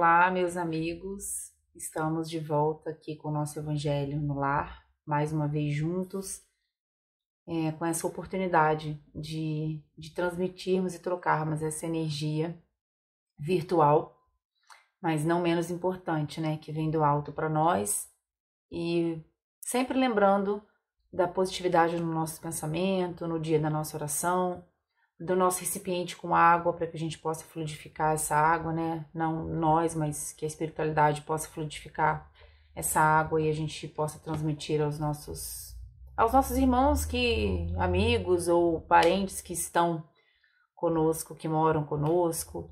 Olá, meus amigos, estamos de volta aqui com o nosso Evangelho no Lar, mais uma vez juntos, com essa oportunidade de transmitirmos e trocarmos essa energia virtual, mas não menos importante, né, que vem do alto para nós, e sempre lembrando da positividade no nosso pensamento, no dia da nossa oração, do nosso recipiente com água, para que a gente possa fluidificar essa água, né? Não nós, mas que a espiritualidade possa fluidificar essa água e a gente possa transmitir aos nossos irmãos, amigos ou parentes que estão conosco, que moram conosco.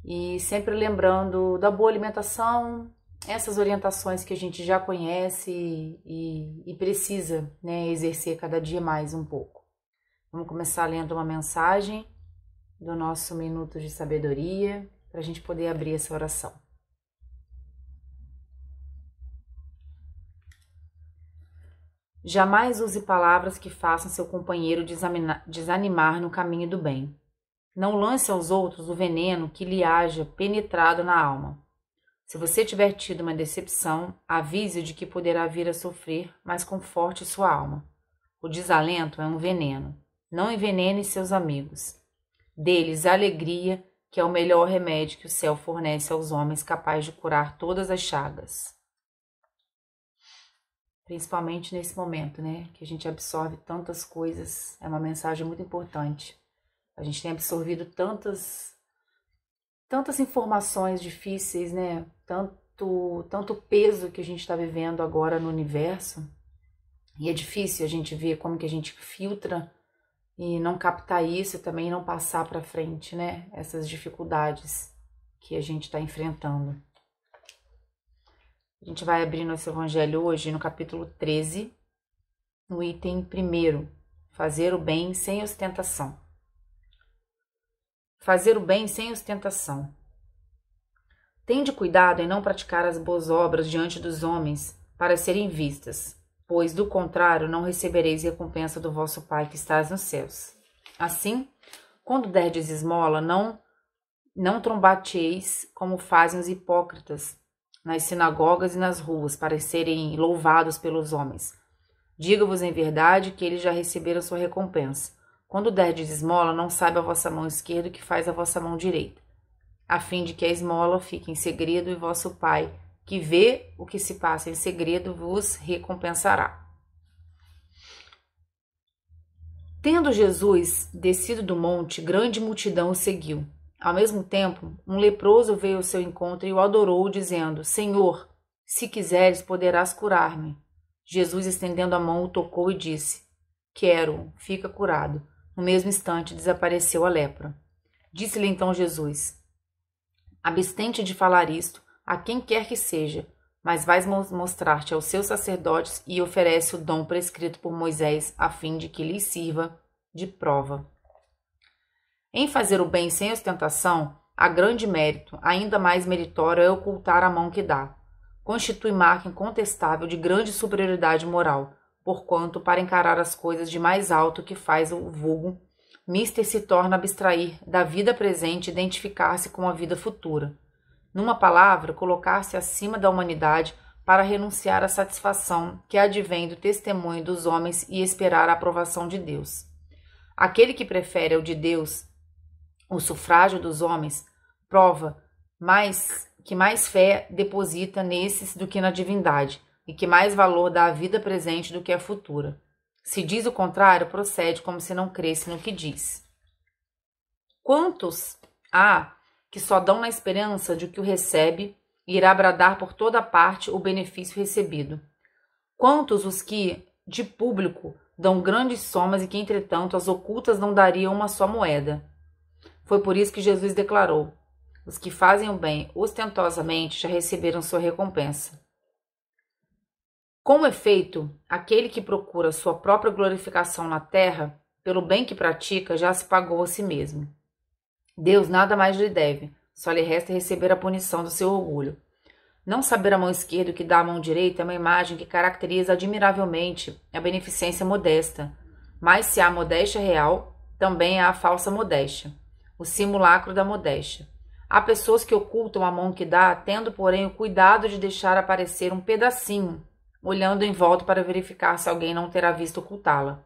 E sempre lembrando da boa alimentação, essas orientações que a gente já conhece e precisa, né, exercer cada dia mais um pouco. Vamos começar lendo uma mensagem do nosso Minuto de Sabedoria, para a gente poder abrir essa oração. Jamais use palavras que façam seu companheiro desanimar no caminho do bem. Não lance aos outros o veneno que lhe haja penetrado na alma. Se você tiver tido uma decepção, avise-o de que poderá vir a sofrer, mas conforte sua alma. O desalento é um veneno. Não envenene seus amigos. Dê-lhes a alegria, que é o melhor remédio que o céu fornece aos homens, capaz de curar todas as chagas. Principalmente nesse momento, né, que a gente absorve tantas coisas, é uma mensagem muito importante. A gente tem absorvido tantas informações difíceis, né, tanto peso que a gente está vivendo agora no universo, e é difícil a gente ver como que a gente filtra e não captar isso, também não passar para frente, né? Essas dificuldades que a gente está enfrentando. A gente vai abrir nosso Evangelho hoje no capítulo 13, no item 1, fazer o bem sem ostentação. Fazer o bem sem ostentação. Tende cuidado em não praticar as boas obras diante dos homens para serem vistas, pois, do contrário, não recebereis recompensa do vosso Pai que estás nos céus. Assim, quando derdes esmola, não trombateis como fazem os hipócritas nas sinagogas e nas ruas, para serem louvados pelos homens. Digo-vos em verdade que eles já receberam sua recompensa. Quando derdes esmola, não saiba a vossa mão esquerda o que faz a vossa mão direita, a fim de que a esmola fique em segredo e vosso Pai, que vê o que se passa em segredo, vos recompensará. Tendo Jesus descido do monte, grande multidão o seguiu. Ao mesmo tempo, um leproso veio ao seu encontro e o adorou, dizendo: Senhor, se quiseres, poderás curar-me. Jesus, estendendo a mão, o tocou e disse: Quero, fica curado. No mesmo instante, desapareceu a lepra. Disse-lhe então Jesus: Abstente de falar isto a quem quer que seja, mas vais mostrar-te aos seus sacerdotes e oferece o dom prescrito por Moisés, a fim de que lhes sirva de prova. Em fazer o bem sem ostentação, há grande mérito, ainda mais meritório é ocultar a mão que dá. Constitui marca incontestável de grande superioridade moral, porquanto, para encarar as coisas de mais alto que faz o vulgo, mister se torna abstrair da vida presente e identificar-se com a vida futura. Numa palavra, colocar-se acima da humanidade para renunciar à satisfação que advém do testemunho dos homens e esperar a aprovação de Deus. Aquele que prefere ao de Deus o sufrágio dos homens, prova que mais fé deposita nesses do que na divindade, e que mais valor dá à vida presente do que à futura. Se diz o contrário, procede como se não cresce no que diz. Quantos há que só dão na esperança de que o recebe e irá bradar por toda parte o benefício recebido? Quantos os que, de público, dão grandes somas e que, entretanto, as ocultas não dariam uma só moeda? Foi por isso que Jesus declarou: os que fazem o bem ostentosamente já receberam sua recompensa. Com efeito, aquele que procura sua própria glorificação na terra, pelo bem que pratica, já se pagou a si mesmo. Deus nada mais lhe deve, só lhe resta receber a punição do seu orgulho. Não saber a mão esquerda o que dá a mão direita é uma imagem que caracteriza admiravelmente a beneficência modesta. Mas se há modéstia real, também há a falsa modéstia, o simulacro da modéstia. Há pessoas que ocultam a mão que dá, tendo, porém, o cuidado de deixar aparecer um pedacinho, olhando em volta para verificar se alguém não terá visto ocultá-la.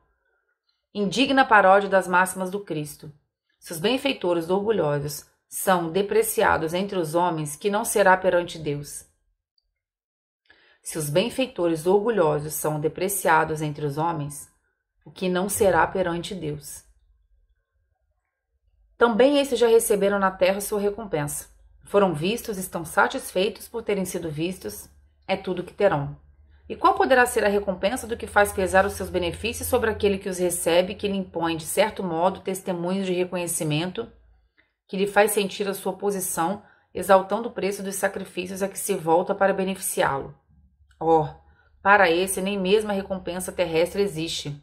Indigna paródia das máximas do Cristo. Se os benfeitores orgulhosos são depreciados entre os homens, que não será perante Deus? Se os benfeitores orgulhosos são depreciados entre os homens, o que não será perante Deus? Também esses já receberam na terra sua recompensa. Foram vistos, estão satisfeitos por terem sido vistos, é tudo o que terão. E qual poderá ser a recompensa do que faz pesar os seus benefícios sobre aquele que os recebe, que lhe impõe, de certo modo, testemunhos de reconhecimento, que lhe faz sentir a sua posição, exaltando o preço dos sacrifícios a que se volta para beneficiá-lo? Oh, para esse nem mesmo a recompensa terrestre existe,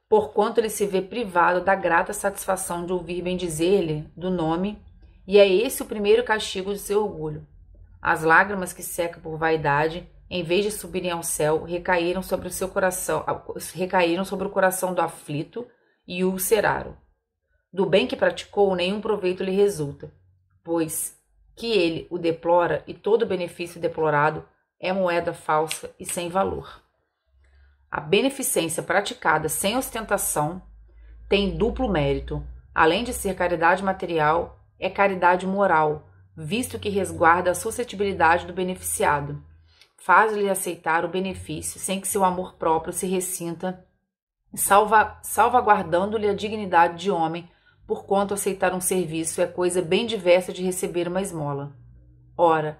porquanto ele se vê privado da grata satisfação de ouvir bendizer-lhe do nome, e é esse o primeiro castigo de seu orgulho. As lágrimas que secam por vaidade, em vez de subirem ao céu, recaíram sobre o coração do aflito e o ulceraram. Do bem que praticou, nenhum proveito lhe resulta, pois que ele o deplora e todo benefício deplorado é moeda falsa e sem valor. A beneficência praticada sem ostentação tem duplo mérito. Além de ser caridade material, é caridade moral, visto que resguarda a suscetibilidade do beneficiado. Faz-lhe aceitar o benefício sem que seu amor próprio se ressinta, salvaguardando-lhe a dignidade de homem, porquanto aceitar um serviço é coisa bem diversa de receber uma esmola. Ora,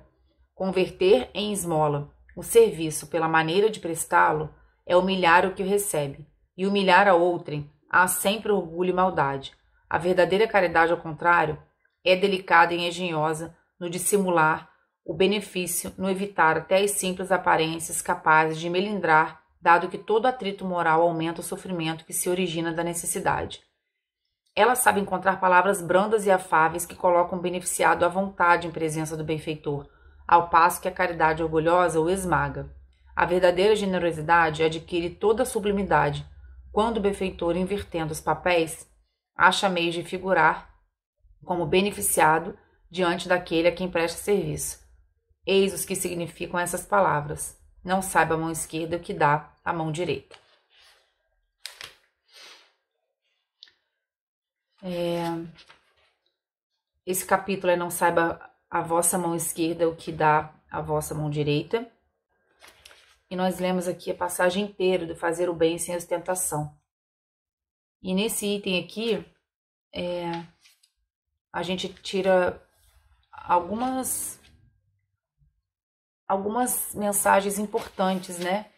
converter em esmola o serviço pela maneira de prestá-lo é humilhar o que o recebe, e humilhar a outrem há sempre orgulho e maldade. A verdadeira caridade, ao contrário, é delicada e engenhosa no dissimular o benefício, no evitar até as simples aparências capazes de melindrar, dado que todo atrito moral aumenta o sofrimento que se origina da necessidade. Ela sabe encontrar palavras brandas e afáveis que colocam o beneficiado à vontade em presença do benfeitor, ao passo que a caridade orgulhosa o esmaga. A verdadeira generosidade adquire toda a sublimidade quando o benfeitor, invertendo os papéis, acha meios de figurar como beneficiado diante daquele a quem presta serviço. Eis os que significam essas palavras: não sabe a mão esquerda o que dá a mão direita. Esse capítulo é: não saiba a vossa mão esquerda o que dá a vossa mão direita. E nós lemos aqui a passagem inteira do fazer o bem sem ostentação. E nesse item aqui, a gente tira algumas mensagens importantes, né?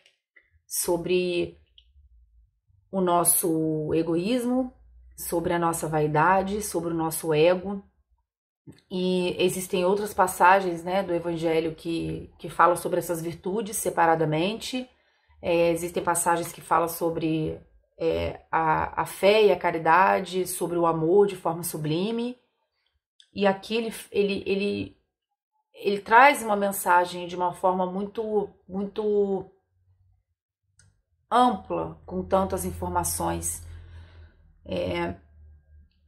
Sobre o nosso egoísmo, sobre a nossa vaidade, sobre o nosso ego. E existem outras passagens, né, do Evangelho que falam sobre essas virtudes separadamente. Existem passagens que falam sobre a fé e a caridade, sobre o amor de forma sublime. E aqui ele traz uma mensagem de uma forma muito, muito ampla, com tantas informações.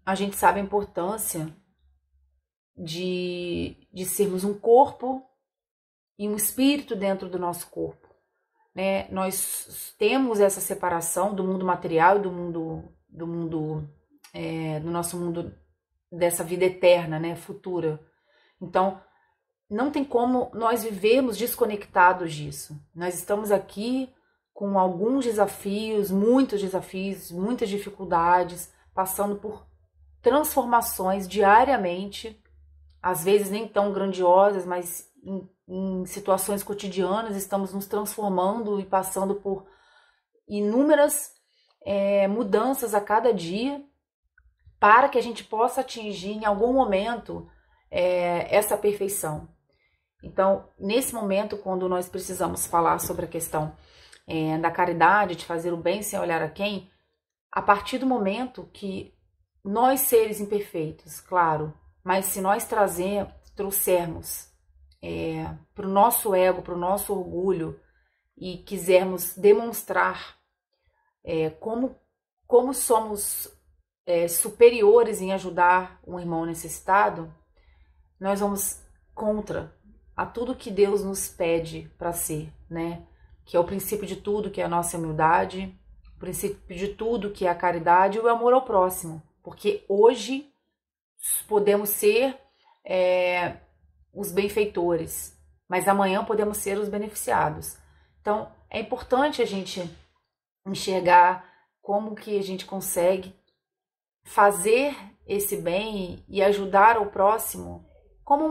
A gente sabe a importância de sermos um corpo e um espírito dentro do nosso corpo, né? Nós temos essa separação do mundo material e do nosso mundo dessa vida eterna, né, futura. Então, não tem como nós vivermos desconectados disso. Nós estamos aqui com alguns desafios, muitas dificuldades, passando por transformações diariamente, às vezes nem tão grandiosas, mas em situações cotidianas estamos nos transformando e passando por inúmeras mudanças a cada dia, para que a gente possa atingir em algum momento essa perfeição. Então, nesse momento, quando nós precisamos falar sobre a questão da caridade, de fazer o bem sem olhar a quem, a partir do momento que nós, seres imperfeitos, claro, mas se nós trouxermos para o nosso ego, para o nosso orgulho, e quisermos demonstrar como somos superiores em ajudar um irmão necessitado, nós vamos contra a tudo que Deus nos pede para ser, né? Que é o princípio de tudo, que é a nossa humildade, o princípio de tudo, que é a caridade e o amor ao próximo. Porque hoje podemos ser os benfeitores, mas amanhã podemos ser os beneficiados. Então, é importante a gente enxergar como que a gente consegue fazer esse bem e ajudar o próximo como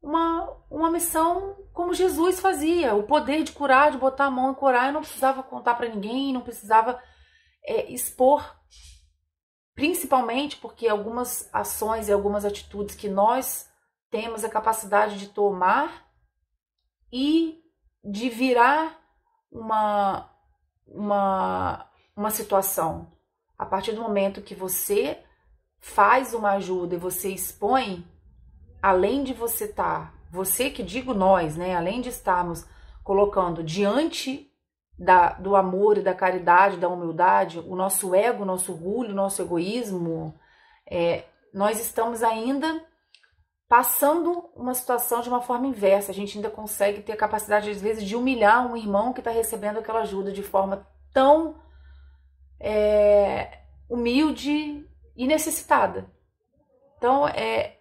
uma missão como Jesus fazia. O poder de curar, de botar a mão e curar, e não precisava contar para ninguém, não precisava expor, principalmente porque algumas ações e algumas atitudes que nós temos a capacidade de tomar e de virar uma situação. A partir do momento que você faz uma ajuda e você expõe, além de você estar, você que digo nós, né, além de estarmos colocando diante do amor e da caridade, da humildade, o nosso ego, o nosso orgulho, o nosso egoísmo, nós estamos ainda passando uma situação de uma forma inversa. A gente ainda consegue ter a capacidade, às vezes, de humilhar um irmão que está recebendo aquela ajuda de forma tão humilde e necessitada. Então, é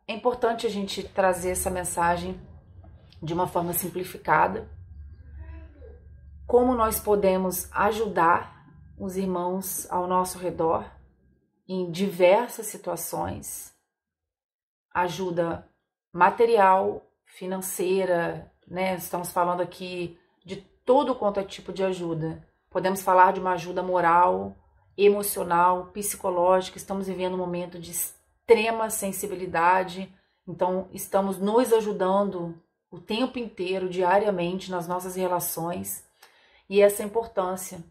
importante a gente trazer essa mensagem de uma forma simplificada. Como nós podemos ajudar os irmãos ao nosso redor em diversas situações. Ajuda material, financeira, né? Estamos falando aqui de todo quanto é tipo de ajuda. Podemos falar de uma ajuda moral, emocional, psicológica. Estamos vivendo um momento de extrema sensibilidade, então estamos nos ajudando o tempo inteiro, diariamente, nas nossas relações. E essa importância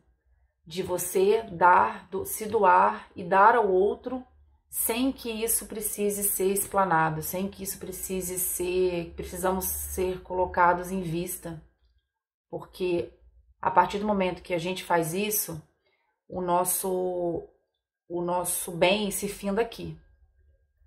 de você se doar e dar ao outro sem que isso precise ser explanado, sem que isso precisamos ser colocados em vista. Porque a partir do momento que a gente faz isso, o nosso bem se finda aqui.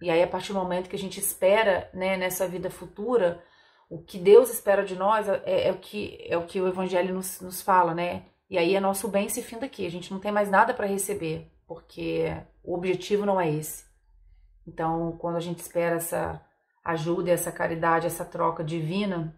E aí, a partir do momento que a gente espera, né, nessa vida futura, o que Deus espera de nós é o que o Evangelho nos fala, né? E aí, nosso bem se finda aqui. A gente não tem mais nada para receber, porque o objetivo não é esse. Então, quando a gente espera essa ajuda, essa caridade, essa troca divina,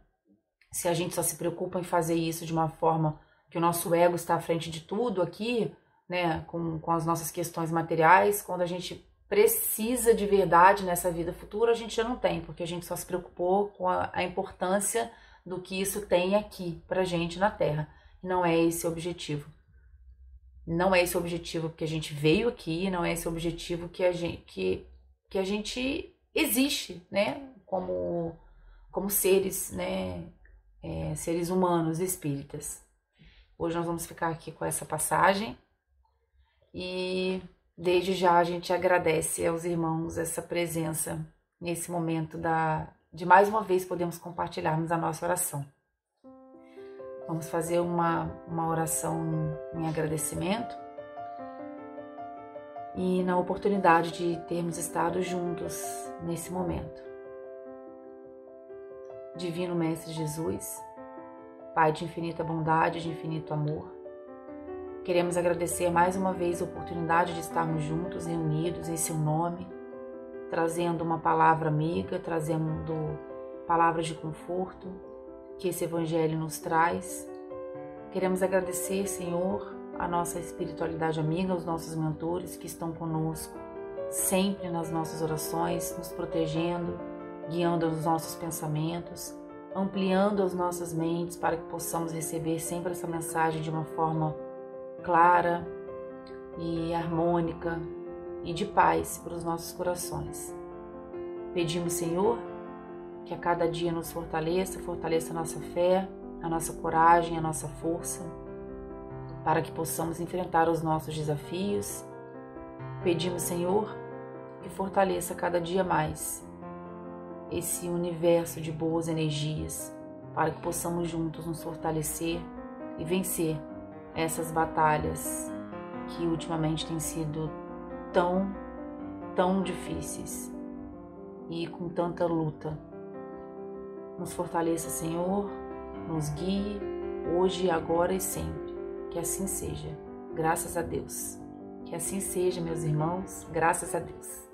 se a gente só se preocupa em fazer isso de uma forma que o nosso ego está à frente de tudo aqui, né, com as nossas questões materiais, quando a gente precisa de verdade nessa vida futura, a gente já não tem, porque a gente só se preocupou com a importância do que isso tem aqui pra gente na Terra. E não é esse o objetivo. Não é esse o objetivo porque a gente veio aqui, não é esse o objetivo que a gente existe, né, como seres, né, seres humanos, espíritas. Hoje nós vamos ficar aqui com essa passagem e desde já a gente agradece aos irmãos essa presença nesse momento de mais uma vez podemos compartilharmos a nossa oração. Vamos fazer uma oração em agradecimento e na oportunidade de termos estado juntos nesse momento. Divino Mestre Jesus, Pai de infinita bondade, de infinito amor, queremos agradecer mais uma vez a oportunidade de estarmos juntos, reunidos em seu nome, trazendo uma palavra amiga, trazendo palavras de conforto que esse Evangelho nos traz. Queremos agradecer, Senhor, a nossa espiritualidade amiga, os nossos mentores que estão conosco, sempre nas nossas orações, nos protegendo, guiando os nossos pensamentos, ampliando as nossas mentes para que possamos receber sempre essa mensagem de uma forma clara e harmônica e de paz para os nossos corações. Pedimos, Senhor, que a cada dia nos fortaleça a nossa fé, a nossa coragem, a nossa força, para que possamos enfrentar os nossos desafios. Pedimos, Senhor, que fortaleça cada dia mais esse universo de boas energias, para que possamos juntos nos fortalecer e vencer essas batalhas que ultimamente têm sido tão difíceis e com tanta luta. Nos fortaleça, Senhor, nos guie hoje, agora e sempre. Que assim seja. Graças a Deus. Que assim seja, meus irmãos. Graças a Deus.